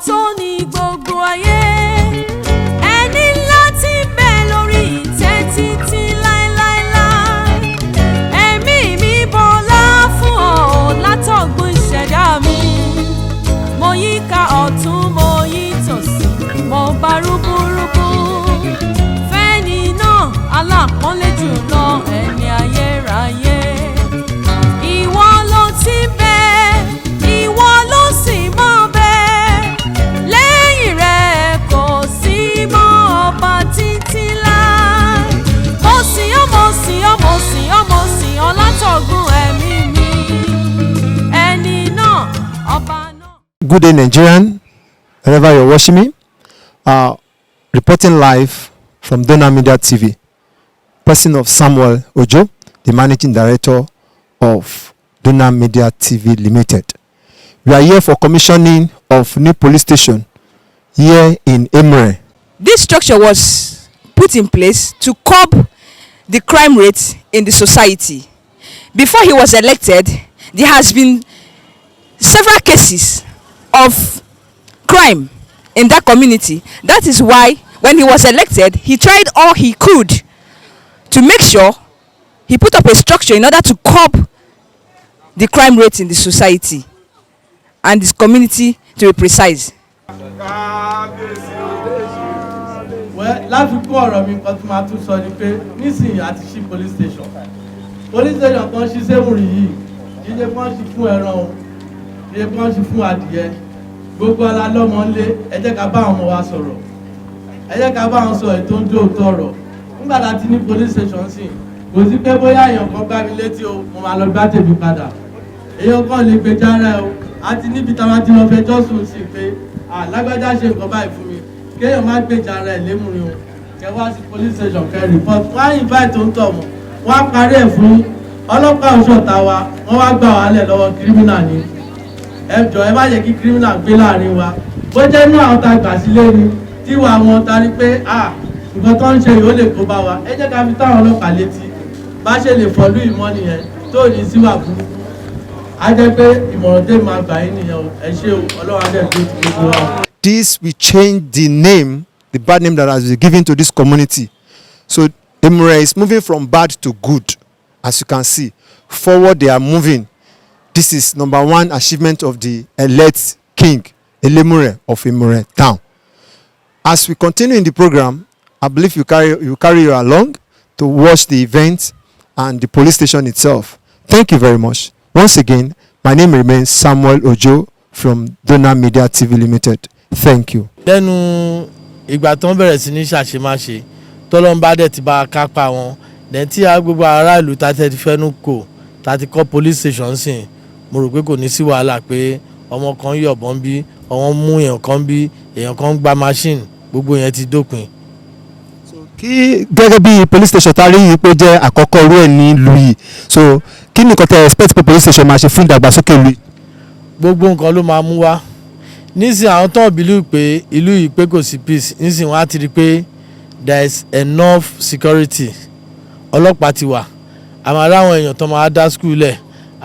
tó ní gbogbo ayé. Ẹni ńlá tí ń bẹ lórí ìtẹ́ títí láéláéláé. Ẹ̀mí mi bọlá fún ọ látọ̀gbun ìṣẹ̀dá mi. Mo yíká ọ̀tún mo yí tòsì mo bá rúbúrúbú. Fẹ́ni náà alápọ́nlé jùlọ ẹni ayérayé. Ìwọ ló ti bẹ, ìwọ ló sì mọ́ bẹ. Lẹ́yìn rẹ̀ kò sí mọ́ ọba títí láé. Mo sìn ọ́, mo sìn ọ́, mo sìn ọ́, mo sìn ọ́ látọ̀gbun ẹ̀mí mi. Ẹni náà ọba náà. Good day, Nigerian, wherever you're watching me. Reporting live from Dona Media TV. Person of Samuel Ojo, the managing director of Dona Media TV Limited. We are here for commissioning of new police station here in Emure. This structure was put in place to curb the crime rate in the society. Before he was elected, there has been several cases of crime in that community. That is why when he was elected, he tried all he could to make sure he put up a structure in order to curb the crime rate in the society and this community, to be precise. Láfikún ọ̀rọ̀ mi kan tí máa tún sọ ni pé nísìnyí àti ṣí police station kan ṣí sẹ́wùrì yìí jíjẹ kan ṣí fún ẹran o jíjẹ kan ṣí fún adìyẹ gbogbo alálọ́mọ ńlé ẹ jẹ́ ká bá àwọn ọmọ wa sọ̀rọ̀ ẹ jẹ́ ká bá wọn sọ ètò ń jó tọrọ nígbà tá a ti ní police station sí kò sí pé bóyá èèyàn kan gbá mi létí o mo máa lọ gbá tèmi padà èèyàn kan lè gbé jára o àti níbi táwa ti lọ fẹjọ́ sùn sí pé lágbájá ṣe nǹkan báyìí fún mi kéèyàn má gbé jára ẹ̀ lémùrin o kẹ wá sí police station kẹ report wọ́n á invite tó ń tọ̀ mọ́ wọ́n á parí ẹ̀ fún ọlọ́pàá òṣùọ̀tà wa wọ́n wá gbà wá lẹ̀ lọ́wọ́ criminal ni ẹ jọ̀ọ́ ẹ má jẹ́ kí criminal gbé láàrin wa bó jẹ́ inú àwọn tá a gbà sílé ni tí wàá wọn ta rí pé nǹkan tó ń ṣe yìí ó lè kó bá wa ẹ jẹ́ ká fi táwọn ọlọ́pàá létí bá ṣe lè fọ́lú ìmọ̀ nìyẹn tó ní síwà burúkú á jẹ́ pé ìmọ̀ràn tẹ́ máa gbà yín nìyẹn o ẹ ṣé o ọlọ́run á dẹ̀ tó ti gbogbo wa. This will change the name, the bad name that has been given to this community. So Emure is moving from bad to good. As you can see, forward they are moving. This is number one achievement of the elect king, Elemure of Emure town. As we continue in the program, I believe you carry you along to watch the event and the police station itself. Thank you very much. Once again, my name remains Samuel Ojo from Dona Media TV Limited. Thank you. Lẹ́nu ìgbà tó ń bẹ̀rẹ̀ sí ní ṣàṣemáṣe tọ́lọ́mbà dẹ̀ ti bá a kápá wọn lẹ́yìn tí gbogbo aráàlú tá ti fẹ́nu kò tá ti kọ́ police station sí mo rò pé kò ní sí wàhálà pé ọmọ kan yọ̀bọ̀n bí ọmọ mú èèyàn kan bí èèyàn kan gba machine gbogbo yẹn ti dópin. Kí gẹ́gẹ́ bí police station tá a rí yìí pé jẹ́ àkọ́kọ́ irú ẹ̀ ní ìlú yìí, so kí ni nǹkan tẹ́ expect pé police station máa ṣe fún ìdàgbàsókè ìlú yìí? Gbogbo nǹkan ló máa mú wá nísìnyí àwọn tó ń bìlú pé ìlú yìí pé kò sí peace nísìnyí wọ́n á ti rí pé there is enough security ọlọ́pàá ti wà àmọ́ aráwọn èèyàn tó máa dá school lẹ̀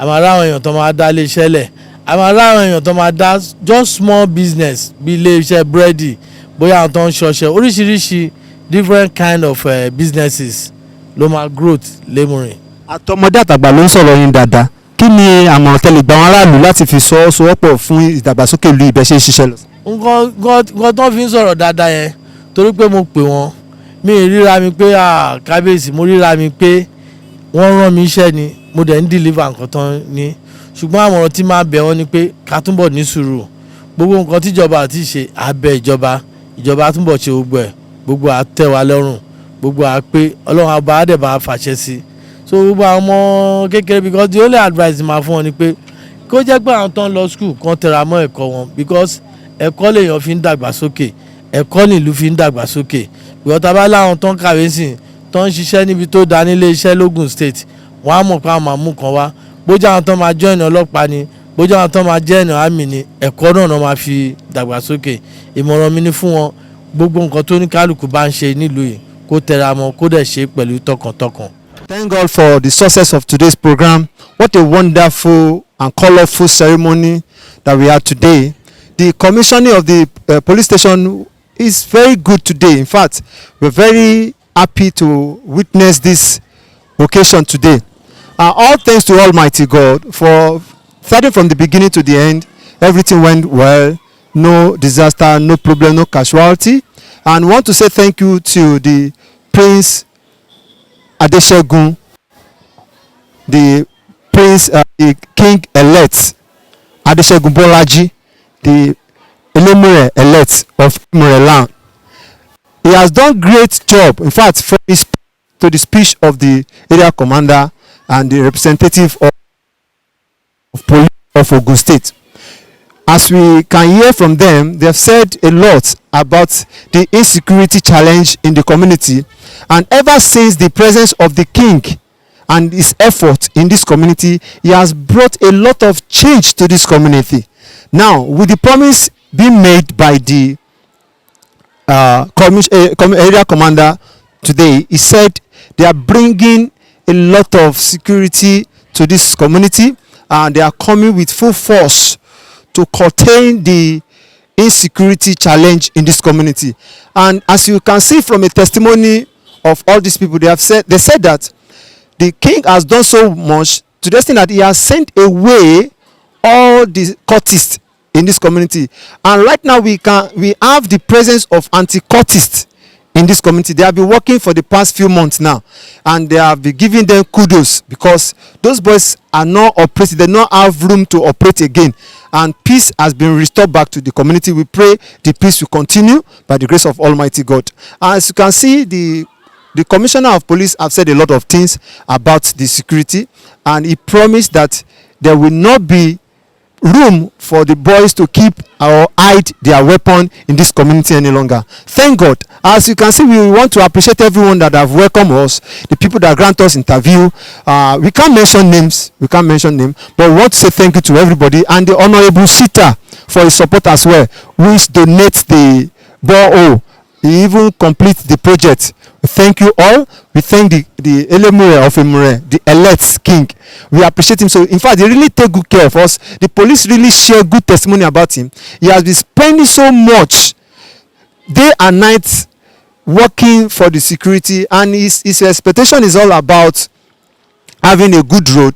àmọ́ aráwọn èèyàn tó máa dá iléeṣẹ́ lẹ̀ àmọ́ aráwọn èèyàn tó máa dá just small business bí iléeṣẹ́ búrẹ́dì bóyá àwọn tó ń ṣọṣẹ́ oríṣiríṣi different kind of businesses ló máa growth lémùrìn. Àtọmọdé àtàgbà ló ń sọ̀rọ̀ yín dáadáa. Kí ni àmọ̀ràn tẹ́lẹ̀ gba àwọn aráàlú láti fi sowọ́pọ̀ fún ìdàgbàsókè ìlú ibẹ̀ ṣe ń ṣiṣẹ́ lọ? nǹkan tó fi ń sọ̀rọ̀ dáadáa yẹn torí pé mo pè wọ́n mi ríra mi pé kábíyèsí mo ríra mi pé wọ́n rán mi iṣẹ́ ni mo dẹ̀ ń deliver nǹkan tán ní ṣùgbọ́n àmọ̀ràn tí máa bẹ̀ wọ́n ni pé ká túbọ̀ ní sùúrù gbogbo nǹkan tíjọba àti ṣe abẹ́ ìjọba túbọ̀ ṣe gbogbo ẹ̀ gbogbo àtẹ́ wa lọ́rùn gbogbo àpé ọlọ́run àbá àdẹ̀bà fàṣẹ sí so gbogbo àwọn ọmọ kékeré because the only advice máa fún wọn ni pé kó jẹ́ pé àwọn tó ń lọ school kan tẹra mọ́ ẹ̀kọ́ wọn because ẹ̀kọ́ lèèyàn fi ń dàgbàsókè ẹ̀kọ́ nílùú fi ń dàgbàsókè because tá a bá láwọn tó ń kàwé sí tó ń ṣiṣẹ́ níbi tó dá nílé iṣẹ́ lógùn state wọ́n á mọ̀ pé àwọn máa mú kan wá bójú àwọn tó máa join ọlọ́pàá ni bójú àwọn tó máa join àmì ni ẹ̀kọ́ náà máa fi dàgbàsókè ìmọ̀ràn mi ni fún wọn gbogbo nǹkan tó ní kálukú bá ń ṣe nílùú yìí kó tẹra mọ́ kó dẹ̀ ṣe pẹ̀lú tọkàntọkàn. Thank God for the success of today's program. What a wonderful and colorful ceremony that we had today. the commissioning of the police station is very good today. In fact, we're very happy to witness this occasion today. All thanks to Almighty God for starting from the beginning to the end. Everything went well, no disaster, no problem, no casualty. And want to say thank you to the Prince Adesegun, the Prince, the King-elect Adesegun Bolaji, the Elemure elect of Imureland. He has done great job. In fact, from his to the speech of the area commander and the representative of police of Ogun State. As we can hear from them, they have said a lot about the insecurity challenge in the community, and ever since the presence of the king and his effort in this community, he has brought a lot of change to this community. Now, with the promise being made by the area commander today, he said they are bringing a lot of security to this community, and they are coming with full force to contain the insecurity challenge in this community. And as you can see from a testimony of all these people, they said that the king has done so much to the extent that he has sent away all the cultists in this community. And right now we have the presence of anti-cultists in this community. They have been working for the past few months now, and they have been giving them kudos because those boys are not operating. They don't have room to operate again, and peace has been restored back to the community. We pray the peace will continue by the grace of Almighty God. As you can see, the commissioner of police have said a lot of things about the security, and he promised that there will not be room for the boys to keep or hide their weapon in this community any longer. Thank God. As you can see, we want to appreciate everyone that have welcomed us, the people that grant us interview. We can't mention names, but we want to say thank you to everybody, and the Honorable Sita for his support as well, which donates the borehole. He even completes the project. We thank you all. We thank the Elemure of Imure, the elect king. We appreciate him. So in fact, they really take good care of us. The police really share good testimony about him. He has been spending so much day and night working for the security, and his expectation is all about having a good road,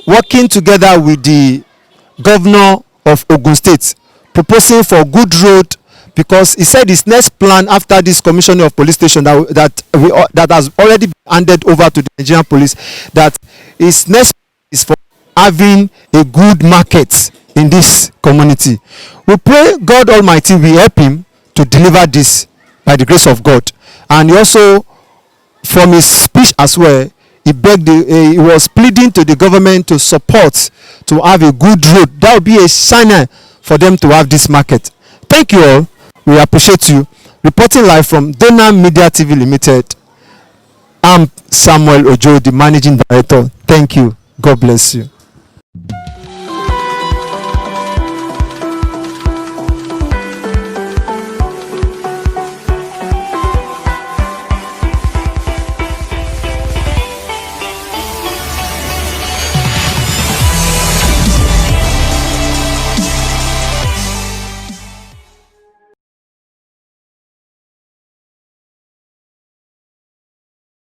working together with the governor of Ogun State, proposing for good road, because he said his next plan after this commissioning of police station that has already been handed over to the Nigerian police, that his next is for having a good market in this community. We pray God Almighty will help him to deliver this by the grace of God. And he also, from his speech as well, he was pleading to the government to support, to have a good road. That would be a sign for them to have this market. Thank you all. We appreciate you. Reporting live from Dona Media TV Limited, I'm Samuel Ojo, the managing director. Thank you. God bless you.